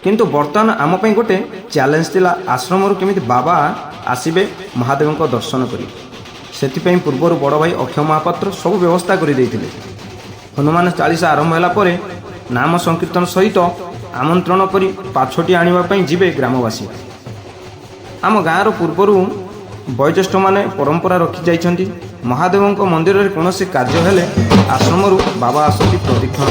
କିନ୍ତୁ ବର୍ତ୍ତମାନ ଆମ ପାଇଁ ଗୋଟେ ଚ୍ୟାଲେଞ୍ଜ ଥିଲା ଆଶ୍ରମରୁ କେମିତି ବାବା ଆସିବେ ମହାଦେବଙ୍କ ଦର୍ଶନ କରି। ସେଥିପାଇଁ ପୂର୍ବରୁ ବଡ଼ ଭାଇ ଅକ୍ଷୟ ମହାପାତ୍ର ସବୁ ବ୍ୟବସ୍ଥା କରିଦେଇଥିଲେ। ହନୁମାନ ଚାଳିଶା ଆରମ୍ଭ ହେଲା ପରେ ନାମ ସଂକୀର୍ତ୍ତନ ସହିତ ଆମନ୍ତ୍ରଣ କରି ପାଛୋଟି ଆଣିବା ପାଇଁ ଯିବେ ଗ୍ରାମବାସୀ। ଆମ ଗାଁର ପୂର୍ବରୁ ବୟୋଜ୍ୟେଷ୍ଠମାନେ ପରମ୍ପରା ରଖିଯାଇଛନ୍ତି, ମହାଦେବଙ୍କ ମନ୍ଦିରରେ କୌଣସି କାର୍ଯ୍ୟ ହେଲେ ଆଶ୍ରମରୁ ବାବା ଆସନ୍ତି ପ୍ରଦକ୍ଷିଣ।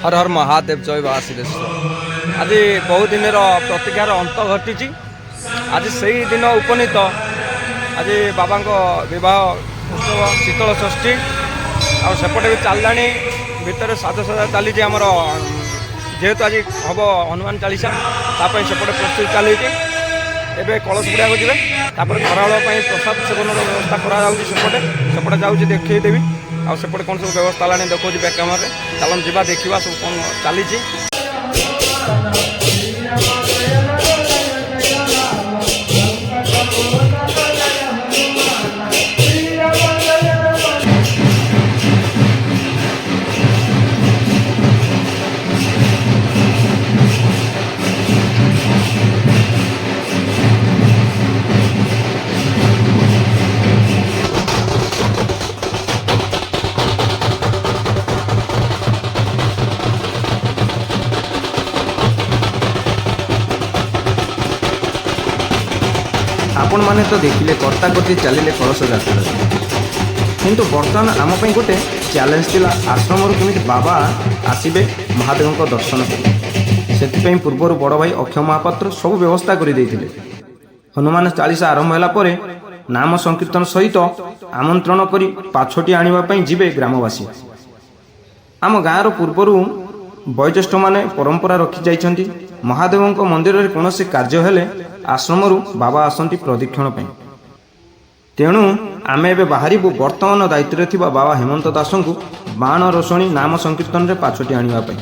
हर हर महादेव जय बाबा सिद्धेश्वर। आज बहु दिन प्रतीक्षार अंत घटी। आज से ही दिन उपनीत आज बाबा विवाह उत्सव शीतल षष्ठी आसेपटे भी चलला भितर साजसजा चली आमर जेहेतु आज हम हनुमान चालीसा सेपटे प्रस्तुति चली एवं कलश बुड़ा जी खराड़ प्रसाद सेवन व्यवस्था करापटे सेपटे जाऊँगी देखदेवी आसेपटे कौन सब व्यवस्था है देखा बैक कैमरा चलन जा देखा सब कौन चली। आपण मैंने तो देखिले कर्ता कर्ती चलिले कलश यात्रा, किंतु बर्तमान आम पे गोटे चैलेंज थिला आश्रमरू केमिति बाबा आसिबे महादेवଙ୍କ दर्शन करी। सेतिपई पूर्वर बड़ भाई अक्षय महापात्र सब व्यवस्था कर देइथिले। हनुमान चालीसा आरंभ होला परे नाम संकीर्तन सहित आमंत्रण करी पाछोटी आनिबा पई जिबे ग्रामवासी। आम गाँर पूर्वर बयोज्येष्ठ माने परंपरा रखी जाइछन्ति, महादेवଙ୍କ मंदिर में कौन कार्य हेले आश्रमरू बाबा आसती प्रदक्षिण पर। तेणु आम ए बाहरबू बर्तमान दायित्व थिबा बाबा हेमंत दास को बाण रोषणी नाम संकीर्तन रे पाछोटी आनिबा पई।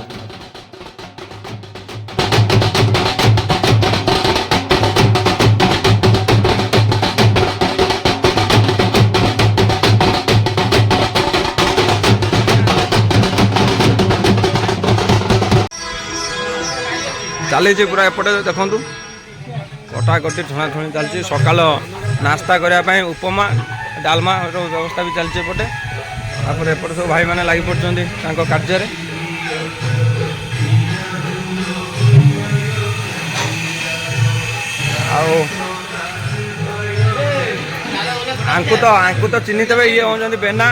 चली पूरा एपटे देखु कटाकटी छणाछुणी चलती। सकाल नास्ता करने उपमा डालमा व्यवस्था भी चलती एपटे। तापर एपटे सब भाई मैंने लगी पड़ते कार्य। आंकु तो चिन्ही थे ये हूँ बेना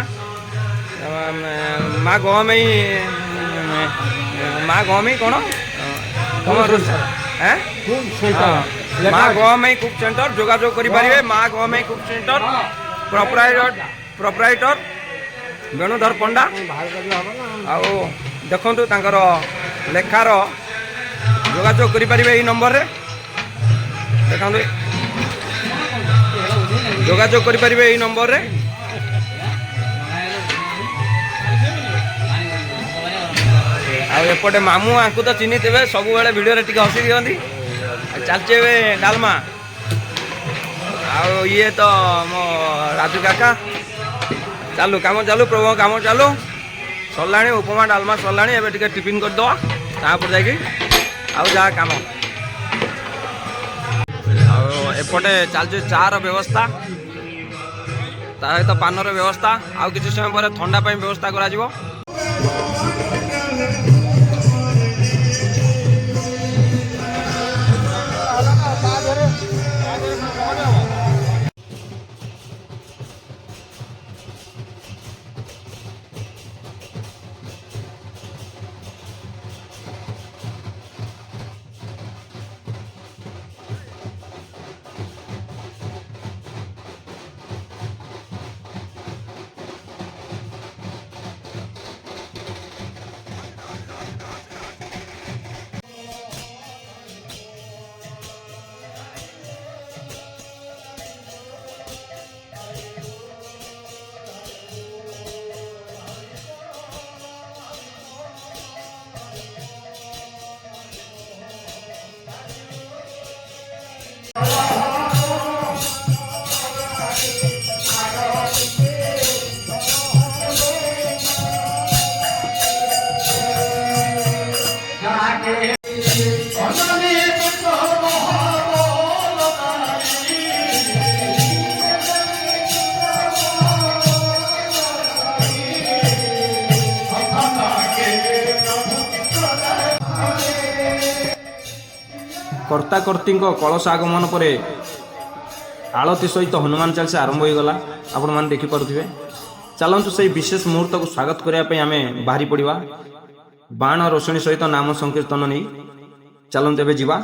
माँ गहमी कौन माँ गहमी कुक सेंटर जोगाजोग करें। माँ गहमी कुक सेंटर प्रोप्राइटर वेणुधर पंडा आउ देखु लेखार जोगाजोग करें यही नंबर रे देखा जोगाजोग करें यही नंबर रे। एपटे मामू आंकु तो चिन्ही थे सब भिडियो टी हसी दिखती चलचे डालमा ये तो मो राजू काका चालू काम चालू प्रभु काम चालू सरला उपमा डालमा सरला एवं टे टिफिन करदे तापर जा काम एपटे चलचे चार व्यवस्था सहित पानर व्यवस्था आउ किसी समय पर ठंडा व्यवस्था करा କର୍ତ୍ତାକର୍ତ୍ତୀଙ୍କ କଳସ ଆଗମନ ପରେ ଆଳତି ସହିତ ହନୁମାନ ଚାଳିଶା ଆରମ୍ଭ ହୋଇଗଲା। ଆପଣମାନେ ଦେଖିପାରୁଥିବେ। ଚାଲନ୍ତୁ ସେହି ବିଶେଷ ମୁହୂର୍ତ୍ତକୁ ସ୍ୱାଗତ କରିବା ପାଇଁ ଆମେ ବାହାରି ପଡ଼ିବା ବାଣ ରୋଷଣୀ ସହିତ ନାମ ସଂକୀର୍ତ୍ତନ ନେଇ। ଚାଲନ୍ତୁ ଏବେ ଯିବା।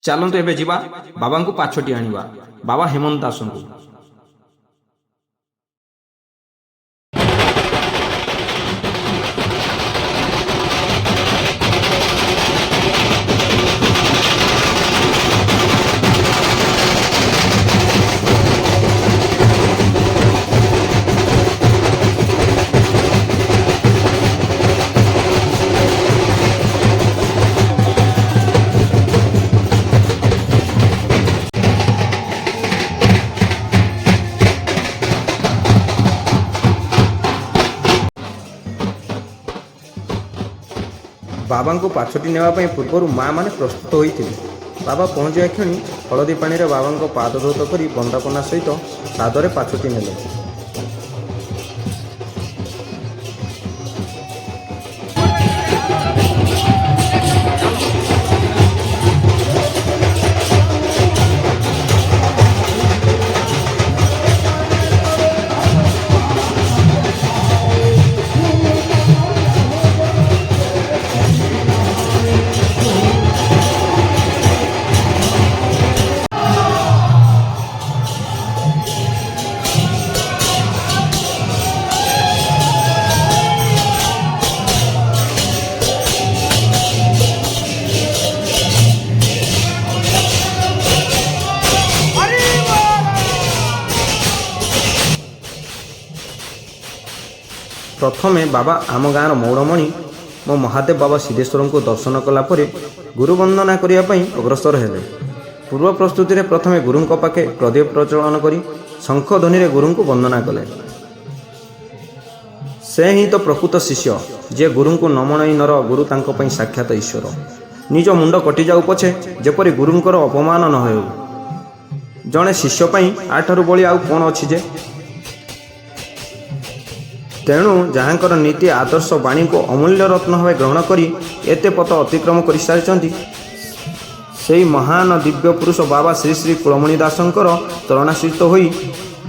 ଚାଲନ୍ତୁ ଏବେ ଯିବା ବାବାଙ୍କୁ ପାଛୋଟି ଆଣିବା, ବାବା ହେମନ୍ତ ଦାସଙ୍କୁ। ବାବାଙ୍କୁ ପାଛୋଟି ନେବା ପାଇଁ ପୂର୍ବରୁ ମା ମାନେ ପ୍ରସ୍ତୁତ ହୋଇଥିଲେ। ବାବା ପହଞ୍ଚିବା କ୍ଷଣି ହଳଦୀ ପାଣିରେ ବାବାଙ୍କ ପାଦ ଧୌତ କରି ବନ୍ଦାପନା ସହିତ ପାଦରେ ପାଛୋଟି ନେଲେ। ପ୍ରଥମେ ବାବା ଆମ ଗାଁର ମୌଡ଼ମଣି ମୋ ମହାଦେବ ବାବା ସିଦ୍ଧେଶ୍ୱରଙ୍କୁ ଦର୍ଶନ କଲା ପରେ ଗୁରୁ ବନ୍ଦନା କରିବା ପାଇଁ ଅଗ୍ରସର ହେଲେ। ପୂର୍ବ ପ୍ରସ୍ତୁତିରେ ପ୍ରଥମେ ଗୁରୁଙ୍କ ପାଖେ ପ୍ରଦୀପ ପ୍ରଜ୍ୱଳନ କରି ଶଙ୍ଖ ଧ୍ୱନିରେ ଗୁରୁଙ୍କୁ ବନ୍ଦନା କଲେ। ସେ ହିଁ ତ ପ୍ରକୃତ ଶିଷ୍ୟ, ଯିଏ ଗୁରୁଙ୍କୁ ନ ମଣେଇ ନର ଗୁରୁ ତାଙ୍କ ପାଇଁ ସାକ୍ଷାତ ଈଶ୍ୱର। ନିଜ ମୁଣ୍ଡ କଟିଯାଉ ପଛେ ଯେପରି ଗୁରୁଙ୍କର ଅପମାନ ନ ହେଉ। ଜଣେ ଶିଷ୍ୟ ପାଇଁ ଆଠାରୁ ବଳି ଆଉ କ'ଣ ଅଛି ଯେ? ତେଣୁ ଯାହାଙ୍କର ନୀତି ଆଦର୍ଶ ବାଣୀକୁ ଅମୂଲ୍ୟ ରତ୍ନ ଭାବେ ଗ୍ରହଣ କରି ଏତେ ପଥ ଅତିକ୍ରମ କରିସାରିଛନ୍ତି, ସେହି ମହାନ ଦିବ୍ୟ ପୁରୁଷ ବାବା ଶ୍ରୀ ଶ୍ରୀ କୁଳମଣି ଦାସଙ୍କର ଚରଣାଶ୍ରିତ ହୋଇ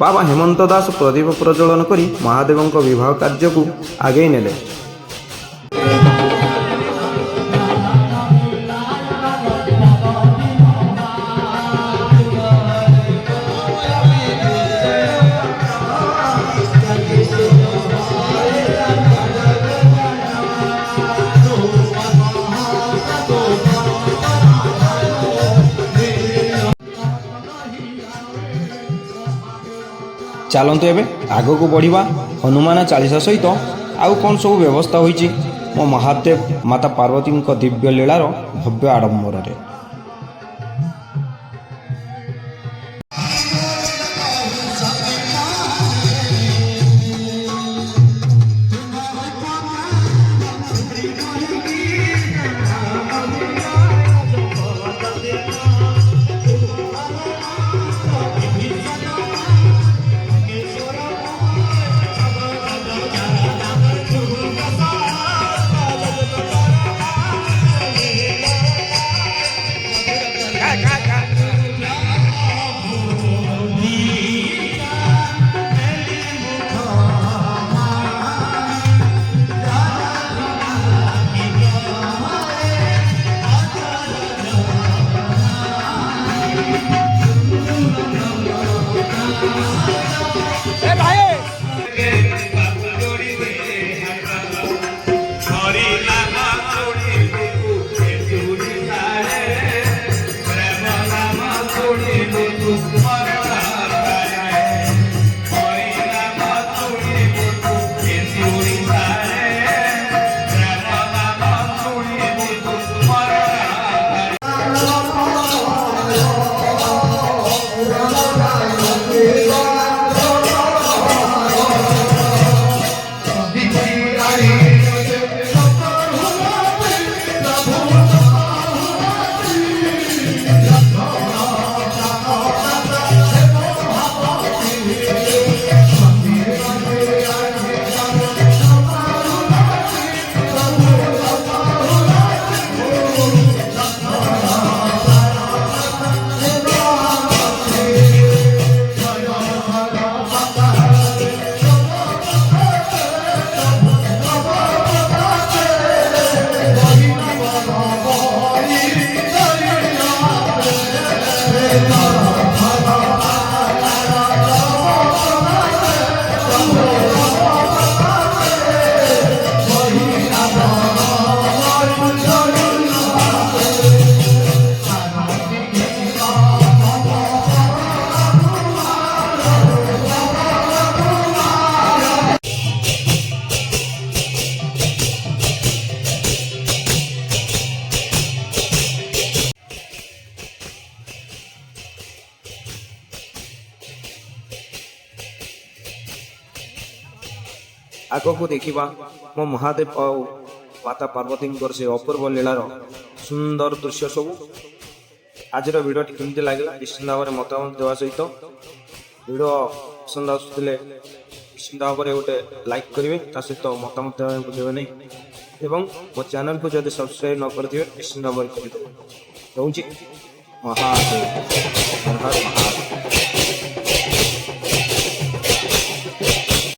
ବାବା ହେମନ୍ତ ଦାସ ପ୍ରଦୀପ ପ୍ରଜ୍ୱଳନ କରି ମହାଦେବଙ୍କ ବିବାହ କାର୍ଯ୍ୟକୁ ଆଗେଇ ନେଲେ। ଚାଲନ୍ତୁ ଏବେ ଆଗକୁ ବଢ଼ିବା ହନୁମାନ ଚାଳିଶା ସହିତ ଆଉ କ'ଣ ସବୁ ବ୍ୟବସ୍ଥା ହୋଇଛି ମୋ ମହାଦେବ ମାତା ପାର୍ବତୀଙ୍କ ଦିବ୍ୟ ଲୀଳାର ଭବ୍ୟ ଆଡ଼ମ୍ବରରେ। ଆଗକୁ ଦେଖିବା ମୋ ମହାଦେବ ଆଉ ମାତା ପାର୍ବତୀଙ୍କର ସେ ଅପୂର୍ବ ଲୀଳାର ସୁନ୍ଦର ଦୃଶ୍ୟ ସବୁ। ଆଜିର ଭିଡ଼ିଓଟି କେମିତି ଲାଗିଲା ନିଶ୍ଚିନ୍ତ ଭାବରେ ମତାମତ ଦେବା ସହିତ ଭିଡ଼ିଓ ପସନ୍ଦ ଆସୁଥିଲେ ନିଶ୍ଚିନ୍ତ ଭାବରେ ଗୋଟେ ଲାଇକ୍ କରିବେ, ତା ସହିତ ମତାମତ ଦେବା ପାଇଁ ଭୁଲିବେ ନାହିଁ ଏବଂ ମୋ ଚ୍ୟାନେଲକୁ ଯଦି ସବସ୍କ୍ରାଇବ୍ ନ କରିଥିବେ ନିଶ୍ଚିନ୍ତ ଭାବରେ କରିଦେବେ। ରହୁଛି। ମହାଦେବ।